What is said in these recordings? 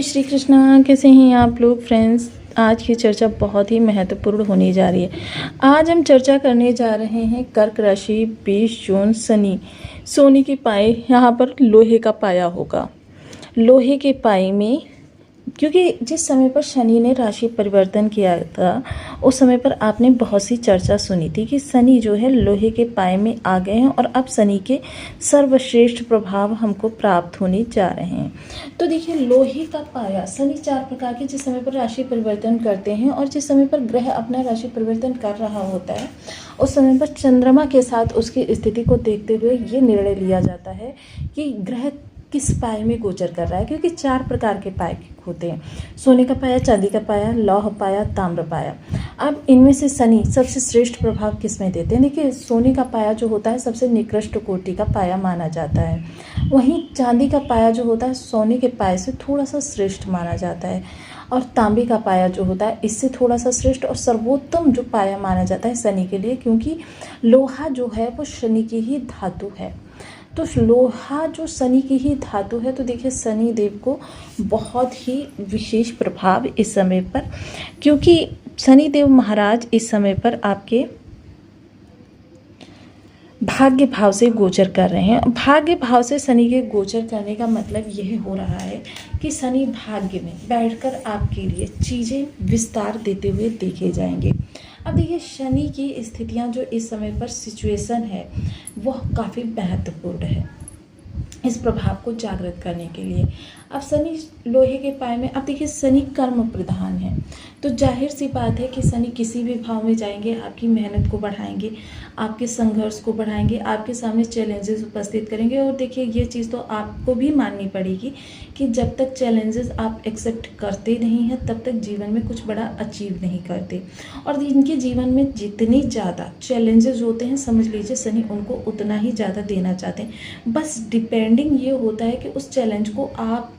श्री कृष्णा, कैसे हैं आप लोग फ्रेंड्स। आज की चर्चा बहुत ही महत्वपूर्ण होने जा रही है। आज हम चर्चा करने जा रहे हैं कर्क राशि 20 जून शनि सोने के पाए, यहाँ पर लोहे का पाया होगा। लोहे के पाए में, क्योंकि जिस समय पर शनि ने राशि परिवर्तन किया था उस समय पर आपने बहुत सी चर्चा सुनी थी कि शनि जो है लोहे के पाए में आ गए हैं और अब शनि के सर्वश्रेष्ठ प्रभाव हमको प्राप्त होने जा रहे हैं। तो देखिए, लोहे का पाया, शनि 4 प्रकार के जिस समय पर राशि परिवर्तन करते हैं और जिस समय पर ग्रह अपना राशि परिवर्तन कर रहा होता है उस समय पर चंद्रमा के साथ उसकी स्थिति को देखते हुए ये निर्णय लिया जाता है कि ग्रह किस पाए में गोचर कर रहा है। क्योंकि 4 प्रकार के पाए होते हैं, सोने का पाया, चांदी का पाया, लौह पाया, ताम्र पाया। अब इनमें से शनि सबसे श्रेष्ठ प्रभाव किस में देते हैं। देखिए, सोने का पाया जो होता है सबसे निकृष्ट कोटि का पाया माना जाता है। वहीं चांदी का पाया जो होता है सोने के पाए से थोड़ा सा श्रेष्ठ माना जाता है। और तांबे का पाया जो होता है इससे थोड़ा सा श्रेष्ठ और सर्वोत्तम जो पाया माना जाता है शनि के लिए, क्योंकि लोहा जो है वो शनि की ही धातु है। तो लोहा जो शनि की ही धातु है, तो देखिए शनि देव को बहुत ही विशेष प्रभाव इस समय पर, क्योंकि शनि देव महाराज इस समय पर आपके भाग्य भाव से गोचर कर रहे हैं। भाग्य भाव से शनि के गोचर करने का मतलब यह हो रहा है कि शनि भाग्य में बैठकर आपके लिए चीज़ें विस्तार देते हुए देखे जाएंगे। अब देखिए, शनि की स्थितियां जो इस समय पर सिचुएशन है वह काफ़ी महत्वपूर्ण है इस प्रभाव को जागृत करने के लिए। अब शनि लोहे के पाए में, अब देखिए शनि कर्म प्रधान है, तो जाहिर सी बात है कि शनि किसी भी भाव में जाएंगे आपकी मेहनत को बढ़ाएंगे, आपके संघर्ष को बढ़ाएंगे, आपके सामने चैलेंजेस उपस्थित करेंगे। और देखिए, ये चीज़ तो आपको भी माननी पड़ेगी कि जब तक चैलेंजेस आप एक्सेप्ट करते नहीं हैं तब तक जीवन में कुछ बड़ा अचीव नहीं करते। और इनके जीवन में जितनी ज़्यादा चैलेंजेस होते हैं, समझ लीजिए शनि उनको उतना ही ज़्यादा देना चाहते हैं। बस डिपेंडिंग ये होता है कि उस चैलेंज को आप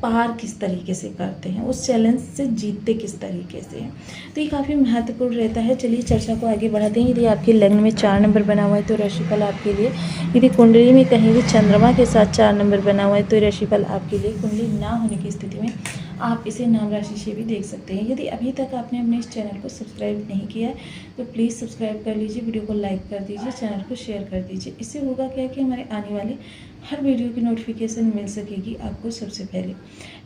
पार किस तरीके से करते हैं, उस चैलेंज से जीतते किस तरीके से हैं। तो ये काफ़ी महत्वपूर्ण रहता है। चलिए चर्चा को आगे बढ़ाते हैं। यदि आपके लग्न में 4 नंबर बना हुआ है तो राशिफल आपके लिए, यदि कुंडली में कहीं भी चंद्रमा के साथ 4 नंबर बना हुआ है तो राशिफल आपके लिए, कुंडली ना होने की स्थिति में आप इसे नाम राशि से भी देख सकते हैं। यदि अभी तक आपने अपने इस चैनल को सब्सक्राइब नहीं किया है तो प्लीज़ सब्सक्राइब कर लीजिए, वीडियो को लाइक कर दीजिए, चैनल को शेयर कर दीजिए। इससे होगा क्या कि हमारे आने वाले हर वीडियो की नोटिफिकेशन मिल सकेगी आपको सबसे पहले।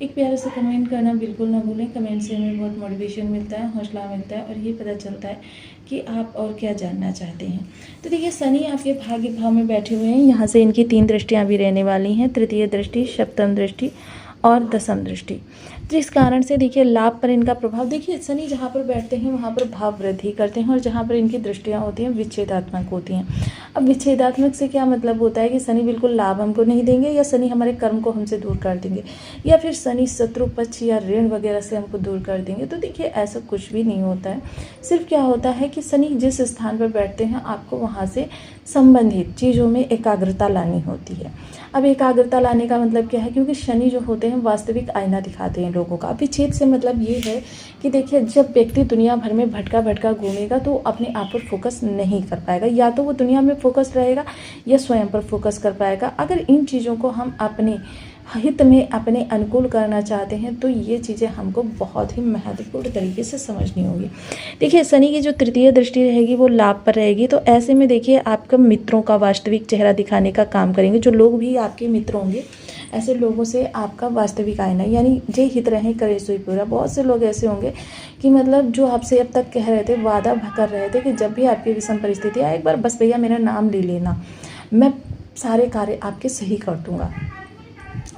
एक प्यारा सा कमेंट करना बिल्कुल ना भूलें। कमेंट से हमें बहुत मोटिवेशन मिलता है, हौसला मिलता है और ये पता चलता है कि आप और क्या जानना चाहते हैं। तो देखिए, शनि आपके भाग्य भाव में बैठे हुए हैं। यहाँ से इनकी 3 दृष्टियाँ भी रहने वाली हैं, तृतीय दृष्टि, सप्तम दृष्टि और दशम दृष्टि, जिस कारण से देखिए लाभ पर इनका प्रभाव। देखिए, शनि जहाँ पर बैठते हैं वहाँ पर भाव वृद्धि करते हैं और जहाँ पर इनकी दृष्टियाँ होती हैं विच्छेदात्मक होती हैं। अब विच्छेदात्मक से क्या मतलब होता है कि शनि बिल्कुल लाभ हमको नहीं देंगे, या शनि हमारे कर्म को हमसे दूर कर देंगे, या फिर शनि शत्रु पक्ष या ऋण वगैरह से हमको दूर कर देंगे। तो देखिए, ऐसा कुछ भी नहीं होता है। सिर्फ क्या होता है कि शनि जिस स्थान पर बैठते हैं आपको वहाँ से संबंधित चीज़ों में एकाग्रता लानी होती है। अब एकाग्रता लाने का मतलब क्या है, क्योंकि शनि जो होते हैं वास्तविक आईना दिखाते हैं लोगों का। विच्छेद से मतलब ये है कि देखिए, जब व्यक्ति दुनिया भर में भटका भटका घूमेगा तो अपने आप पर फोकस नहीं कर पाएगा, या तो वो दुनिया में फोकस रहेगा या स्वयं पर फोकस कर पाएगा। अगर इन चीज़ों को हम अपने हित में, अपने अनुकूल करना चाहते हैं तो ये चीज़ें हमको बहुत ही महत्वपूर्ण तरीके से समझनी होगी। देखिए, शनि की जो तृतीय दृष्टि रहेगी वो लाभ पर रहेगी, तो ऐसे में देखिए आपका मित्रों का वास्तविक चेहरा दिखाने का काम करेंगे। जो लोग भी आपके मित्र होंगे, ऐसे लोगों से आपका वास्तविक आईना, यानी जे हित रहे करे सोई पूरा। बहुत से लोग ऐसे होंगे कि मतलब जो आपसे अब तक कह रहे थे, वादा कर रहे थे कि जब भी आपकी विषम परिस्थिति आए एक बार बस भैया मेरा नाम ले लेना, मैं सारे कार्य आपके सही कर दूँगा।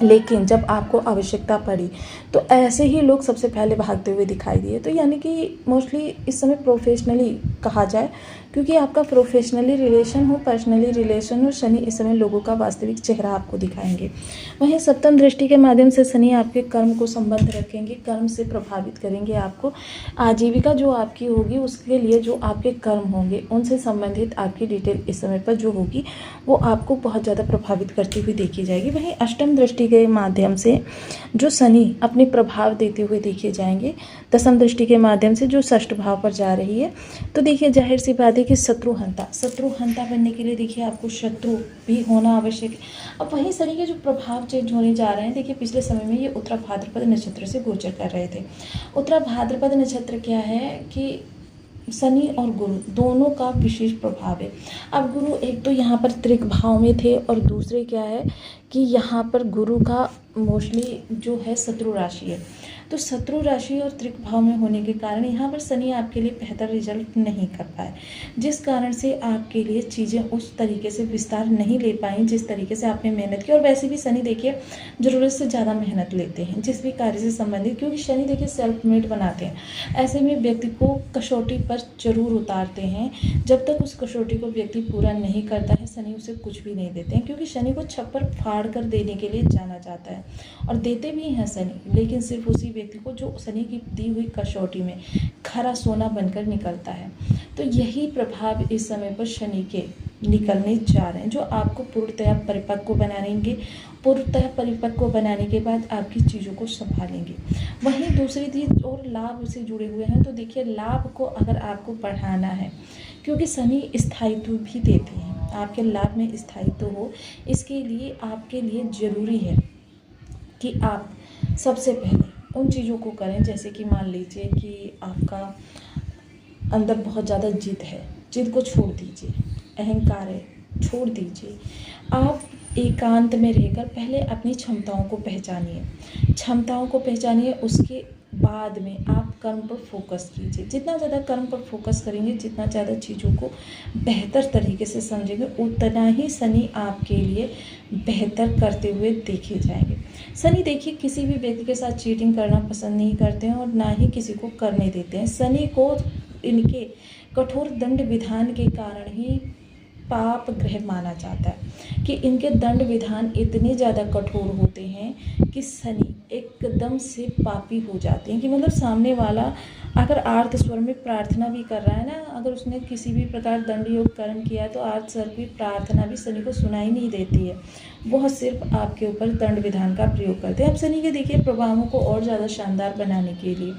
लेकिन जब आपको आवश्यकता पड़ी तो ऐसे ही लोग सबसे पहले भागते हुए दिखाई दिए। तो यानी कि मोस्टली इस समय प्रोफेशनली कहा जाए, क्योंकि आपका प्रोफेशनली रिलेशन हो, पर्सनली रिलेशन हो, शनि इस समय लोगों का वास्तविक चेहरा आपको दिखाएंगे। वहीं सप्तम दृष्टि के माध्यम से शनि आपके कर्म को संबंध रखेंगे, कर्म से प्रभावित करेंगे आपको। आजीविका जो आपकी होगी उसके लिए जो आपके कर्म होंगे उनसे संबंधित आपकी डिटेल इस समय पर जो होगी वो आपको बहुत ज़्यादा प्रभावित करती हुई देखी जाएगी। वहीं अष्टम दृष्टि के माध्यम से जो शनि अपने प्रभाव देते हुए देखे जाएंगे, दशम दृष्टि के माध्यम से जो षष्ठ भाव पर जा रही है। तो देखिए, जाहिर सी बात है देखिए शत्रुहंता बनने के लिए देखिए आपको शत्रु भी होना आवश्यक है। अब वहीं शनि के जो प्रभाव चेंज होने जा रहे हैं, देखिए पिछले समय में ये उत्तरा भाद्रपद नक्षत्र से गोचर कर रहे थे। उत्तरा भाद्रपद नक्षत्र क्या है कि शनि और गुरु दोनों का विशेष प्रभाव है। अब गुरु एक तो यहाँ पर त्रिक भाव में थे और दूसरे क्या है कि यहाँ पर गुरु का मोस्टली जो है शत्रु राशि है। तो शत्रु राशि और त्रिक भाव में होने के कारण यहाँ पर शनि आपके लिए बेहतर रिजल्ट नहीं कर पाए, जिस कारण से आपके लिए चीज़ें उस तरीके से विस्तार नहीं ले पाई जिस तरीके से आपने मेहनत की। और वैसे भी शनि देखिए ज़रूरत से ज़्यादा मेहनत लेते हैं जिस भी कार्य से संबंधित, क्योंकि शनि देखिए सेल्फ मेड बनाते हैं। ऐसे में व्यक्ति को कसौटी पर जरूर उतारते हैं। जब तक उस कसौटी को व्यक्ति पूरा नहीं करता है, शनि उसे कुछ भी नहीं देते हैं, क्योंकि शनि को छप्पर फाड़ कर देने के लिए जाना जाता है और देते भी हैं शनि, लेकिन सिर्फ उसी व्यक्ति को जो शनि की दी हुई कसौटी में खरा सोना बनकर निकलता है। तो यही प्रभाव इस समय पर शनि के निकलने जा रहे हैं, जो आपको पूर्णतः परिपक्व बनाएंगे। पूर्णतः परिपक्व बनाने के बाद आपकी चीज़ों को संभालेंगे। वहीं दूसरी चीज़ और लाभ से जुड़े हुए हैं, तो देखिए लाभ को अगर आपको बढ़ाना है, क्योंकि शनि स्थायित्व भी देते हैं, आपके लाभ में स्थायित्व हो, इसके लिए आपके लिए ज़रूरी है कि आप सबसे पहले उन चीज़ों को करें, जैसे कि मान लीजिए कि आपका अंदर बहुत ज़्यादा जिद है, जिद को छोड़ दीजिए, अहंकार है छोड़ दीजिए। आप एकांत में रहकर पहले अपनी क्षमताओं को पहचानिए, उसके बाद में आप कर्म पर फोकस कीजिए। जितना ज़्यादा कर्म पर फोकस करेंगे, जितना ज़्यादा चीज़ों को बेहतर तरीके से समझेंगे, उतना ही शनि आपके लिए बेहतर करते हुए देखे जाएंगे। शनि देखिए किसी भी व्यक्ति के साथ चीटिंग करना पसंद नहीं करते हैं और ना ही किसी को करने देते हैं। शनि को इनके कठोर दंड विधान के कारण ही पाप ग्रह माना जाता है, कि इनके दंड विधान इतने ज़्यादा कठोर होते हैं कि शनि एकदम से पापी हो जाते हैं। कि मतलब सामने वाला अगर आर्त स्वर में प्रार्थना भी कर रहा है ना, अगर उसने किसी भी प्रकार दंड योग कर्म किया, तो आर्त स्वर की प्रार्थना भी शनि को सुनाई नहीं देती है, वह सिर्फ आपके ऊपर दंड विधान का प्रयोग करते हैं। अब शनि के देखिए प्रभावों को और ज़्यादा शानदार बनाने के लिए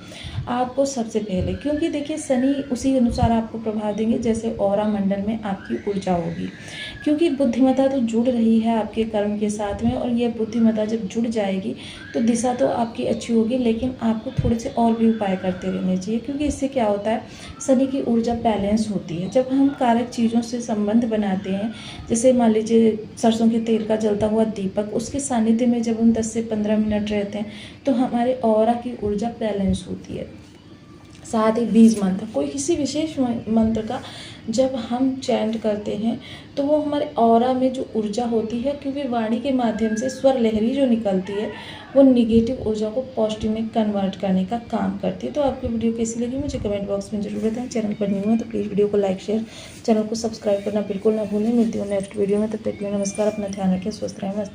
आपको सबसे पहले, क्योंकि देखिए शनि उसी अनुसार आपको प्रभाव देंगे जैसे ऑरा मंडल में आपकी ऊर्जा होगी, क्योंकि बुद्धिमत्ता तो जुड़ रही है आपके कर्म के साथ में, और यह बुद्धिमत्ता जब जुड़ जाएगी तो दिशा तो आपकी अच्छी होगी, लेकिन आपको थोड़े से और भी उपाय करते रहने चाहिए। क्योंकि इससे क्या होता है, शनि की ऊर्जा बैलेंस होती है। जब हम कारक चीज़ों से संबंध बनाते हैं, जैसे मान लीजिए सरसों के तेल का जलता हुआ दीपक, उसके सानिध्य में जब हम 10 से 15 मिनट रहते हैं तो हमारे ऑरा की ऊर्जा बैलेंस होती है। साथ ही बीज मंत्र, कोई किसी विशेष मंत्र का जब हम चैंट करते हैं तो वो हमारे ऑरा में जो ऊर्जा होती है, क्योंकि वाणी के माध्यम से स्वर लहरी जो निकलती है वो निगेटिव ऊर्जा को पॉजिटिव में कन्वर्ट करने का काम करती है। तो आपकी वीडियो कैसी लगी मुझे कमेंट बॉक्स में जरूर बताएं। चैनल पर न्यू है तो प्लीज़ वीडियो को लाइक शेयर, चैनल को सब्सक्राइब करना बिल्कुल ना भूलें। मिलती हूँ नेक्स्ट वीडियो में, तब तक के लिए नमस्कार। अपना ध्यान रखें, स्वस्थ रहें, मस्त रहें।